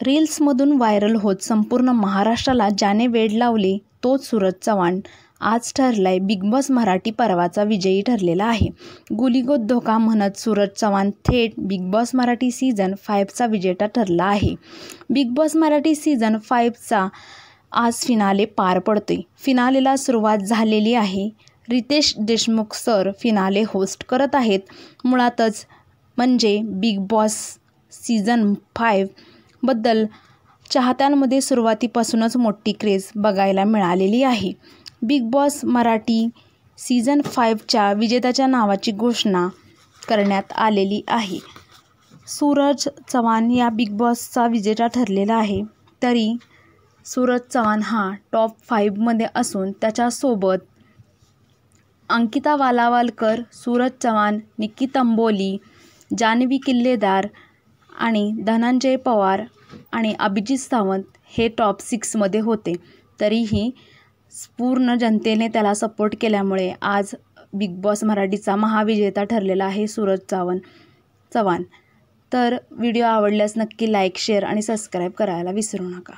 रील्समधून viral होत संपूर्ण महाराष्ट्राला ज्याने वेड लावले तोच सूरज चव्हाण आज ठरलाय बिग बॉस मराठी पर्वाचा विजयी ठरलेला आहे. गुलीगोत धोका म्हणत सूरज चव्हाण थेट बिग बॉस मराठी सीझन 5चा विजेता ठरला आहे. बिग बॉस मराठी सीझन 5चा आज फिनाले पार पडतोय. फिनालेला सुरुवात झालेली आहे. Riteish Deshmukh sir finale host करत आहेत. मुळातच म्हणजे बिग बॉस सीझन 5 बद्दल चाहत्यांमध्ये सुरुवातीपासूनच मोठी क्रेज बघायला मिळालेली आहे. बिग बॉस मराठी सीझन 5च्या विजेत्याच्या नावाची घोषणा करण्यात आलेली आहे. सूरज चव्हाण या बिग बॉसचा विजेता ठरलेला आहे. तरी सूरज चव्हाण हा टॉप 5मध्ये असून त्याच्यासोबत अंकिता वालावलकर, सूरज चव्हाण, निकी तंबोली, जान्हवी किल्लेदार आणि धनंजय पवार आणि अभिजित सावंत हे टॉप 6मध्ये होते. तरीही पूर्ण जनतेने त्याला सपोर्ट केल्यामुळे आज बिग बॉस मराठीचा महाविजेता ठरलेला आहे सूरज चव्हाण. तर व्हिडिओ आवडल्यास नक्की लाईक, शेअर आणि सबस्क्राईब करायला विसरू नका.